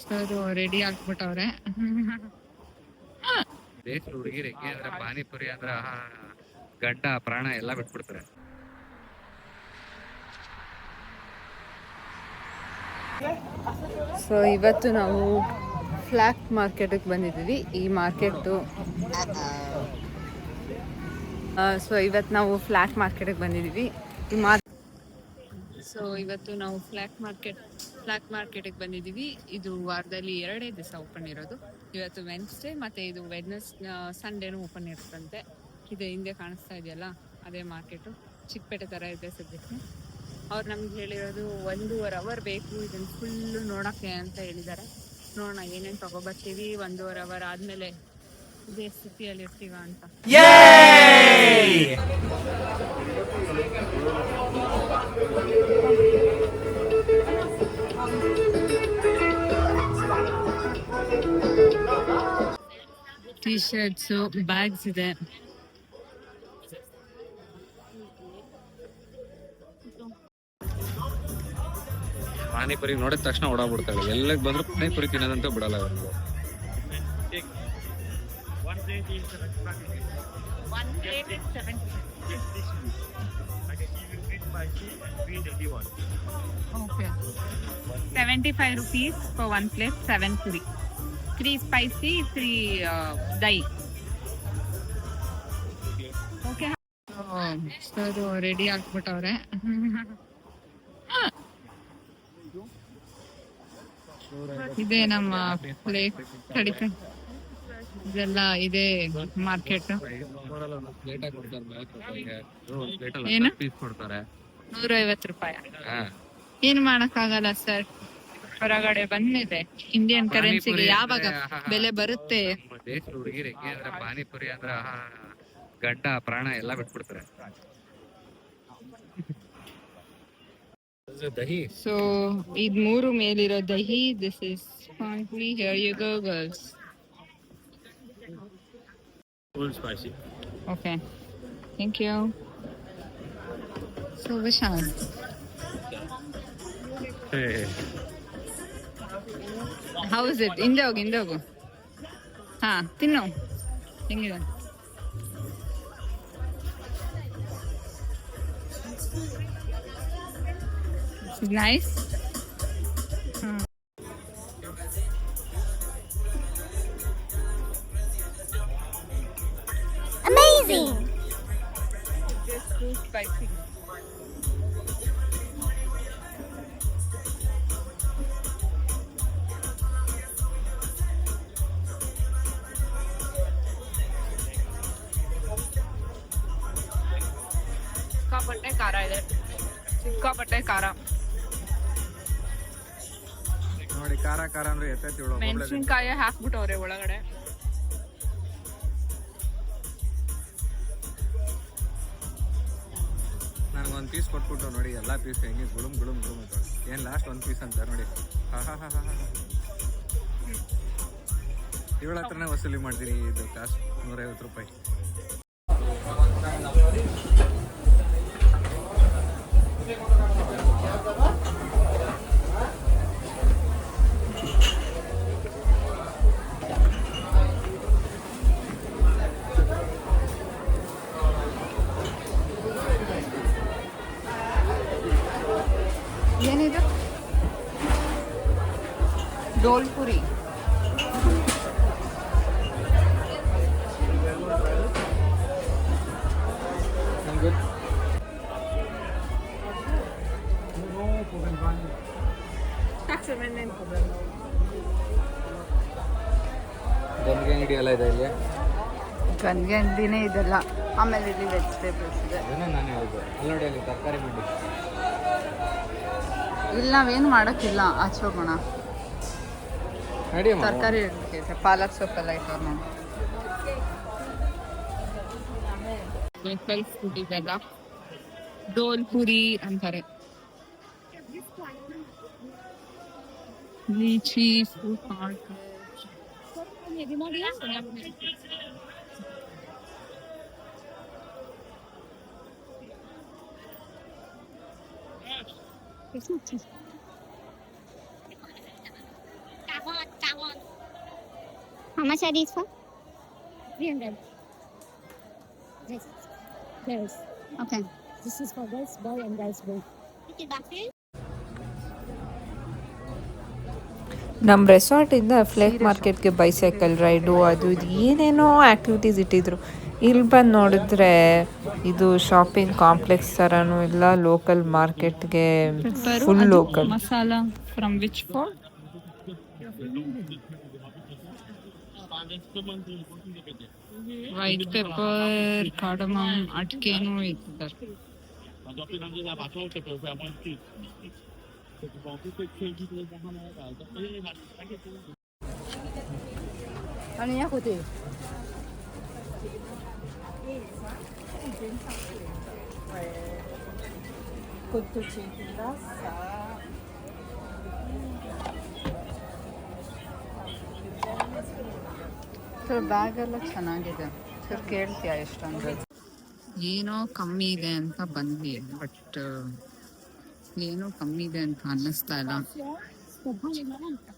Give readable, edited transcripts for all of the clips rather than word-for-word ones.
Sir ready ಆಗ್ಬಿಟ್ಟವ್ರೆ. ದೇಶದ ಹುಡುಗಿರು ಹೆಂಗೆ ಅಂದ್ರೆ ಪಾನಿಪುರಿ ಅಂದ್ರ ಗಂಡ ಪ್ರಾಣ ಎಲ್ಲ ಬಿಟ್ಬಿಡ್ತಾರೆ. ಸೊ ಇವತ್ತು ನಾವು ಫ್ಲಾಕ್ ಮಾರ್ಕೆಟಿಗೆ ಬಂದಿದ್ದೀವಿ. ಈ ಮಾರ್ಕೆಟು ಇವತ್ತು ನಾವು ಫ್ಲಾಟ್ ಮಾರ್ಕೆಟಿಗೆ ಬಂದಿದ್ದೀವಿ. ಇವತ್ತು ನಾವು ಫ್ಲಾಟ್ ಮಾರ್ಕೆಟಿಗೆ ಬಂದಿದ್ದೀವಿ. ಇದು ವಾರದಲ್ಲಿ 2 ದಿವಸ ಓಪನ್ ಇರೋದು. ಇವತ್ತು ವೆನ್ಸ್ಡೇ ಮತ್ತು ಇದು ಸಂಡೇನೂ ಓಪನ್ ಇರುತ್ತಂತೆ. ಇದು ಹಿಂದೆ ಕಾಣಿಸ್ತಾ ಇದೆಯಲ್ಲ ಅದೇ ಮಾರ್ಕೆಟು. ಚಿಕ್ಕಪೇಟೆ ಥರ ಇದೆ ಸದ್ಯಕ್ಕೆ. ಅವ್ರು ನಮ್ಗೆ ಹೇಳಿರೋದು 1.5 ಅವರ್ ಬೇಕು ಇದನ್ನು ಫುಲ್ಲು ನೋಡೋಕ್ಕೆ ಅಂತ ಹೇಳಿದ್ದಾರೆ. ನೋಡೋಣ ಏನೇನು ತಗೊಬರ್ತೀವಿ. 1.5 ಅವರ್ ಆದಮೇಲೆ ಇದೇ ಸ್ಥಿತಿಯಲ್ಲಿ ಇರ್ತೀವ ಅಂತ. ಟೀ ಶರ್ಟ್ಸು, ಬ್ಯಾಗ್ಸ್ ಇದೆ. ಪಾನಿಪುರಿ ನೋಡಿದ ತಕ್ಷಣ ಓಡಾಡ್ಬಿಡ್ತಾಳೆ. ಎಲ್ಲಕ್ಕೆ ಬಂದ್ರು ಪಾನಿಪುರಿ ತಿನ್ನೋದಂತ ಬಿಡಲ್ಲ. Okay. 75 rupees for one plate, 7 puri. 3 spicy, 3 dahi. Okay. Sir ready ಆಗ್ಬಿಟ್ಟವ್ರೆ. ಇದೇ ನಮ್ಮ ಪ್ಲೇಟ್ ಕಡಿತ. ಇದೆಲ್ಲ ಇದೆ ಮಾರ್ಕೆಟ್. ಏನು 150 ರೂಪಾಯಿ. ಏನು ಮಾಡಕ್ಕಾಗಲ್ಲ ಸರ್, ಹೊರಗಡೆ ಬಂದಿದೆ. ಇಂಡಿಯನ್ ಕರೆನ್ಸಿಗೆ ಯಾವಾಗ ಬೆಲೆ ಬರುತ್ತೆ. ದೇಶದ ಹುಡುಗಿರು ಹೆಂಗೆ ಅಂದ್ರೆ ಪಾನಿಪುರಿ ಅಂದ್ರ ಗಂಡ ಪ್ರಾಣ ಎಲ್ಲ ಬಿಟ್ಬಿಡ್ತಾರೆ. ದಹಿ. ಸೊ ಇದು 3 ಮೇಲಿರೋ dahi. This is panipuri. Here you go girls. Full spicy. Okay. Thank you. So Vishal. Hey. How is it? Indogu. Ha, tinnu. Hengide? Is it nice? Amazing. It's too spicy. ಸಿಕ್ಕಾಪಟ್ಟೆ ಖಾರ ಇದೆ. ಸಿಕ್ಕಾಪಟ್ಟೆ ಖಾರ ನೋಡಿ. ಖಾರ ಅಂದ್ರೆ ಎತ್ತೈತಿ. ಮೆಣಸಿನ್ಕಾಯಿ ಹಾಕ್ಬಿಟ್ಟವ್ರೆ ಒಳಗಡೆ. ನನಗೊಂದು ಪೀಸ್ ಕೊಟ್ಬಿಟ್ಟು ನೋಡಿ. ಎಲ್ಲ ಪೀಸ್ ಹೆಂಗೆ ಗುಳುಮ್ ಅಂತ. ಏನು ಲಾಸ್ಟ್ 1 ಪೀಸ್ ಅಂತ ನೋಡಿ. ಇವಳ ಹತ್ರನೇ ವಸೂಲಿ ಮಾಡ್ತೀನಿ. ಇದು ಕಾಸ್ಟ್ 150 ರೂಪಾಯಿ. ಏನಿದು? ಡೋಲ್ಪುರಿ. ಗಂಗೆ ಅಂಗಡಿ ಎಲ್ಲ ಇದೆ ಇಲ್ಲಿ. ಗಂಗೆ ಅಂಗಡಿನೇ ಇದೆಲ್ಲ. ಆಮೇಲೆ ಇಲ್ಲಿ ವೆಜಿಟೇಬಲ್ಸ್ ಇದೆ. ನಾನು ಹೇಳಿದ್ದು ಅಲ್ಲಿ ನೋಡಿ, ಅಲ್ಲಿ ತರಕಾರಿ ಮಂಡಿ. ಇಲ್ಲಿ ನಾವೇನು ಮಾಡೋಕ್ಕಿಲ್ಲ, ಆಚೆ ಹೋಗೋಣ. ತರಕಾರಿ ಇಡಲಿಕ್ಕೆ ಪಾಲಕ್ ಸೊಪ್ಪೆಲ್ಲ ಇಟ್ಟು ನೋಡಿ. ಫುಡ್ ಇದೆಲ್ಲ ಡೋಲ್ಪುರಿ ಅಂತಾರೆ. Lychee fruit market. much are these for? 300. Yes. Girls. Okay. This is for girls, boy and girls boy. ನಮ್ಮ ರೆಸಾರ್ಟಿಂದ ಫ್ಲೇಕ್ ಮಾರ್ಕೆಟ್ಗೆ ಬೈಸೈಕಲ್ ರೈಡು ಅದು ಇದು ಏನೇನೋ ಆ್ಯಕ್ಟಿವಿಟೀಸ್ ಇಟ್ಟಿದ್ರು. ಇಲ್ಲಿ ಬಂದು ನೋಡಿದ್ರೆ ಇದು ಶಾಪಿಂಗ್ ಕಾಂಪ್ಲೆಕ್ಸ್ ಥರನೂ ಇಲ್ಲ, ಲೋಕಲ್ ಮಾರ್ಕೆಟ್ಗೆ full local. Masala from which for white pepper, cardamom, ಅಡಿಕೆನೂ ಇಟ್ಟಿದ್ದಾರೆ. ಬ್ಯಾಗ್ ಎಲ್ಲ ಚೆನ್ನಾಗಿದೆ ಸರ್. ಕೇಳ್ತೀಯಾ ಎಷ್ಟೊಂದು? ಏನೋ ಕಮ್ಮಿ ಇದೆ ಅಂತ ಬಂದ್ವಿ, ಬಟ್ ಏನೋ ಕಮ್ಮಿ ಇದೆ ಅಂತ ಅನ್ನಿಸ್ತಾ ಇಲ್ಲ.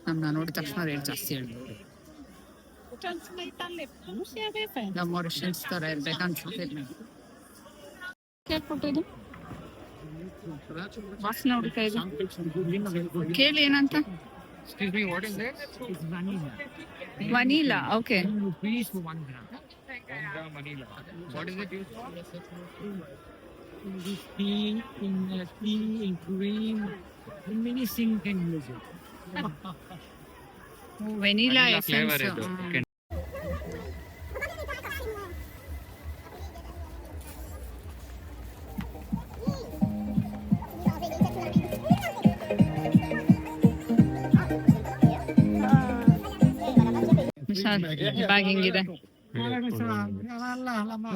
ನಮ್ಮನ್ನ ನೋಡಿದ ತಕ್ಷಣ ರೇಟ್ ಜಾಸ್ತಿ ಹೇಳ್ಬೋದು. ನಮ್ಮ ಮಾರಿಷನ್ಸ್ ಥರ ಇರ್ಬೇಕನ್ಸುತ್ತೆ. ಕೇಳ್ಕೊಟ್ಟಿದ್ದು ವಾಸನೆ ಹುಡುಕ ಇದು ಕೇಳಿ ಏನಂತ. ವನೀಲಾ. Okay. What is it used for? Tea, in green, in many things can use it. Vanilla Flavor essence. ಇದು. ಬ್ಯಾಗ್ ಹಿಂಗಿದೆ.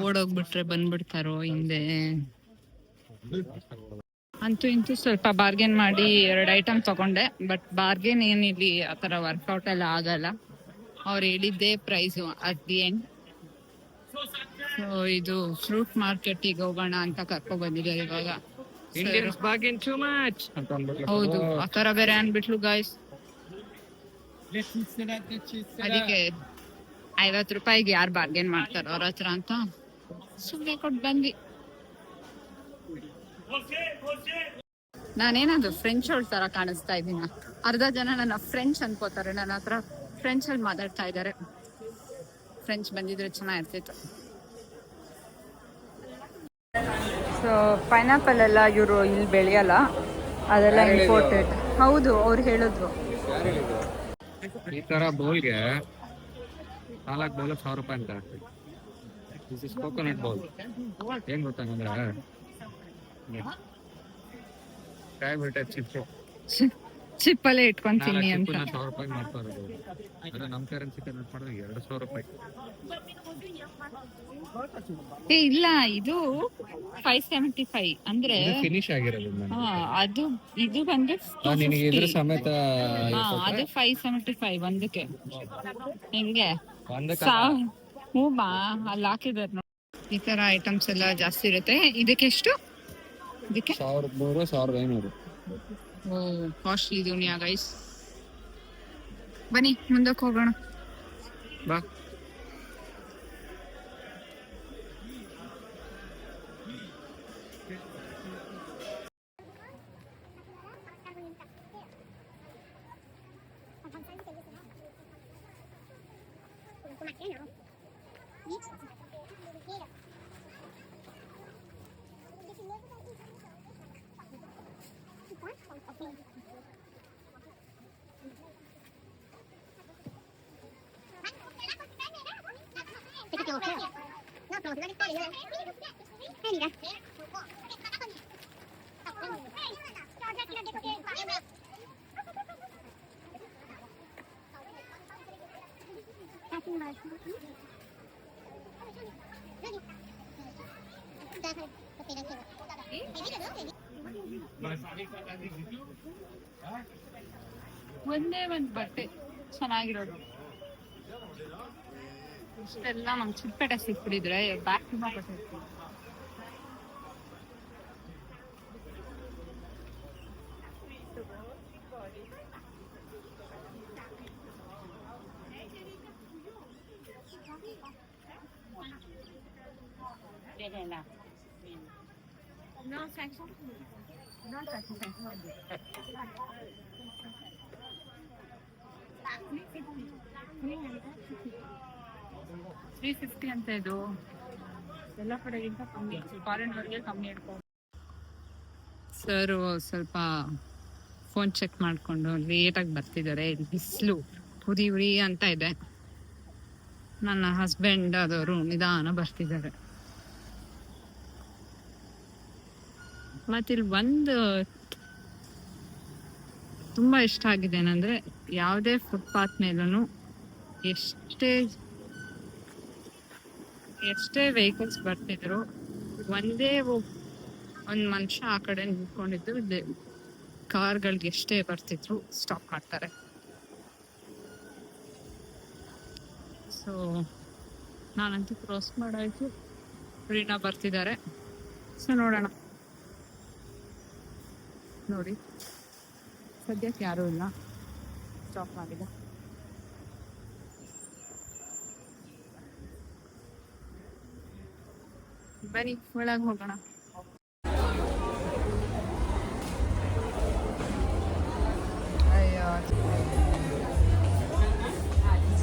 ಓಡೋಗ್ಬಿಟ್ರೆ ಬಂದ್ಬಿಡ್ತಾರೋ ಹಿಂದೆ. ಅಂತೂ ಇಂತೂ ಸ್ವಲ್ಪ ಬಾರ್ಗೇನ್ ಮಾಡಿ 2 ಐಟಮ್ ತಗೊಂಡೆ, ಬಟ್ ಬಾರ್ಗೇನ್ ಏನಿಲ್ಲಿ ಆ ಥರ ವರ್ಕೌಟ್ ಎಲ್ಲ ಆಗಲ್ಲ. ಅವ್ರು ಹೇಳಿದ್ದೇ price at the end. So ಇದು ಫ್ರೂಟ್ ಮಾರ್ಕೆಟಿಗೆ ಹೋಗೋಣ ಅಂತ ಕರ್ಕೊಂಡ್ ಬಂದಿದ್ದಾರೆ ಇವಾಗ. Indians bargain too much. ಹೌದು, ಆ ಥರ ಬೇರೆ ಅನ್ಬಿಟ್ಲು ಗಾಯ್ಸ್. ಅದಕ್ಕೆ 50 ರೂಪಾಯಿಗೆ ಯಾರು ಬಾರ್ಗೇನ್ ಮಾಡ್ತಾರ ಅವ್ರ ಹತ್ರ ಅಂತ ಸುಮ್ಮನೆ ಕೊಟ್ಟು ಬಂದ್ವಿ. ನಾನೇನದು ಫ್ರೆಂಚ್ ಅವ್ರ ತರ ಕಾಣಿಸ್ತಾ ಇದ್ದೀನ. ಅರ್ಧ ಜನ ನನ್ನ ಫ್ರೆಂಚ್ ಅನ್ಕೋತಾರೆ, ನನ್ನ ಹತ್ರ ಫ್ರೆಂಚ್ ಅಲ್ಲಿ ಮಾತಾಡ್ತಾ ಇದ್ದಾರೆ. ಫ್ರೆಂಚ್ ಬಂದಿದ್ರೆ ಚೆನ್ನಾಗಿರ್ತಿತ್ತು. ಸೊ ಪೈನಾಪಲ್ ಎಲ್ಲ ಇವರು ಇಲ್ಲಿ ಬೆಳೆಯಲ್ಲ, ಅದೆಲ್ಲ ಇಂಪೋರ್ಟೆಡ್. ಹೌದು, ಅವ್ರು ಹೇಳಿದ್ರು. ಈ ತರ ಬೌಲ್ಗೆ 4 ಬೌಲ್ 1,000 ರೂಪಾಯಿ ಅಂತ. This is coconut bowl. ಏನ್ ಗೊತ್ತಾಗಂದ್ರೆ ಕಾಯಿ ಬಿಟ್ಟೆ ಚಿಪ್ಪು ಚಿಪ್ಪಲ್ಲೇ ಇಟ್ಕೊಂತೀನಿ ಅಂತ. 1,000 ರೂಪಾಯಿ ಮಾಡ್ತಾರೆ. ಅದೇ ನಮ್ಮ ಕರೆನ್ಸಿ ಕನ್ವರ್ಟ್ ಮಾಡಿದ್ರೆ 2,000 ರೂಪಾಯಿ. ಏ ಇಲ್ಲ, ಇದು 575 ಅಂದ್ರೆ ಫಿನಿಶ್ ಆಗಿರೋದು. ಅದು ಇದು ಬಂದು ನಿನಗೆ ಇದ್ರ ಸಮೇತ ಅದು 575 ಒಂದಕ್ಕೆ. ಹೆಂಗೆ ಹ್ಞೂ ಬಾ, ಅಲ್ಲಿ ಹಾಕಿದಾರೆ ನೋಡಿ. ಈ ತರ ಐಟಮ್ಸ್ ಎಲ್ಲ ಜಾಸ್ತಿ ಇರುತ್ತೆ. ಇದಕ್ಕೆ ಎಷ್ಟು? ಇದಕ್ಕೆ 1,300 1,500. ಓ ಕಾಸ್ಟ್ಲಿ ದುನಿಯಾ ಗೈಸ್. ಬನ್ನಿ ಮುಂದಕ್ಕೆ ಹೋಗೋಣ ಬಾ. ಒಂದೇ ಒಂದು ಬಟ್ಟೆ ಚೆನ್ನಾಗಿರೋದು. ಇಷ್ಟೆಲ್ಲ ನಮ್ಗೆ ಚಿಕ್ಕಪೇಟೆ ಸಿಕ್ಬಿಡಿದ್ರೆ ಬ್ಯಾಕ್ ತುಂಬಾ ಕೊಟ್ಟಿರ್ತೀವಿ. $350 ಅಂತ ಇದು ಎಲ್ಲ ಕಡೆಗಿಂತ ಕಮ್ಮಿ, ಫಾರಿನ್ ಅವ್ರಿಗೆ ಕಮ್ಮಿ ಇಟ್ಕೊಂಡು. ಸರ್ ಸ್ವಲ್ಪ ಫೋನ್ ಚೆಕ್ ಮಾಡ್ಕೊಂಡು ಲೇಟಾಗಿ ಬರ್ತಿದ್ದಾರೆ. ಇಲ್ಲಿ ಬಿಸಿಲು ಉರಿ ಉರಿ ಅಂತ ಇದೆ. ನನ್ನ ಹಸ್ಬೆಂಡ್ ಆದವರು ನಿಧಾನ ಬರ್ತಿದ್ದಾರೆ. ಮತ್ತಿಲ್ಲಿ ಒಂದು ತುಂಬ ಇಷ್ಟ ಆಗಿದೆ ಏನಂದರೆ, ಯಾವುದೇ ಫುಟ್ಪಾತ್ ಮೇಲೂ ಎಷ್ಟೇ ವೆಹಿಕಲ್ಸ್ ಬರ್ತಿದ್ರು, ಒಂದು ಮನುಷ್ಯ ಆ ಕಡೆ ನಿಂತ್ಕೊಂಡಿದ್ದು ಕಾರ್ಗಳಿಗೆ ಎಷ್ಟೇ ಬರ್ತಿದ್ರು ಸ್ಟಾಪ್ ಮಾಡ್ತಾರೆ. ಸೊ ನಾನಂತೂ ಕ್ರಾಸ್ ಮಾಡಾಯ್ತು, ರೀನಾ ಬರ್ತಿದ್ದಾರೆ. ಸೊ ನೋಡೋಣ. ನೋಡಿ ಸದ್ಯಕ್ಕೆ ಯಾರೂ ಇಲ್ಲ, ಸ್ಟಾಪ್ ಮಾಡಿಲ್ಲ. ಬರೀ ಒಳಗೆ ಹೋಗೋಣ.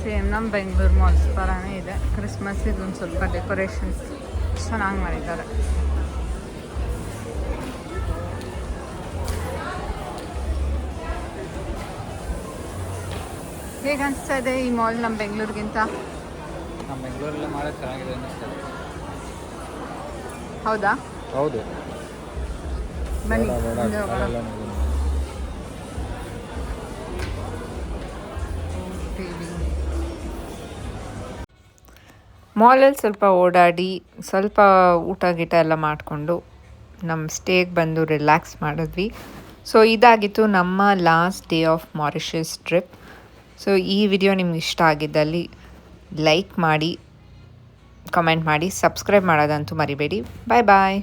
ಸೇಮ್ ನಮ್ಮ ಬೆಂಗಳೂರು ಮಾಲ್ಸ್ ಥರನೇ ಇದೆ. ಕ್ರಿಸ್ಮಸ್ ಇದೊಂದು ಸ್ವಲ್ಪ ಡೆಕೋರೇಷನ್ಸ್ ಚೆನ್ನಾಗಿ ಮಾಡಿದ್ದಾರೆ. ಹೇಗೆ ಅನಿಸ್ತಾ ಇದೆ ಈ ಮಾಲ್ ನಮ್ಮ ಬೆಂಗಳೂರಿಗಿಂತ? ನಮ್ಮ ಬೆಂಗಳೂರಲ್ಲೇ ಮಾಡೋದು ಚೆನ್ನಾಗಿದೆ ಅನ್ನಿಸ್ತದೆ. ಹೌದಾ? ಹೌದು. ಬನ್ನಿ. ಮಾಲಲ್ಲಿ ಸ್ವಲ್ಪ ಓಡಾಡಿ ಸ್ವಲ್ಪ ಊಟ ಗೀಟ ಎಲ್ಲ ಮಾಡಿಕೊಂಡು ನಮ್ಮ ಸ್ಟೇಗೆ ಬಂದು ರಿಲ್ಯಾಕ್ಸ್ ಮಾಡಿದ್ವಿ. ಸೊ ಇದಾಗಿತ್ತು ನಮ್ಮ last day of Mauritius trip. So ಈ ವಿಡಿಯೋ ನಿಮ್ಗೆ ಇಷ್ಟ ಆಗಿದ್ದಲ್ಲಿ ಲೈಕ್ ಮಾಡಿ, ಕಮೆಂಟ್ ಮಾಡಿ, ಸಬ್ಸ್ಕ್ರೈಬ್ ಮಾಡೋದಂತೂ ಮರಿಬೇಡಿ. ಬಾಯ್ ಬಾಯ್.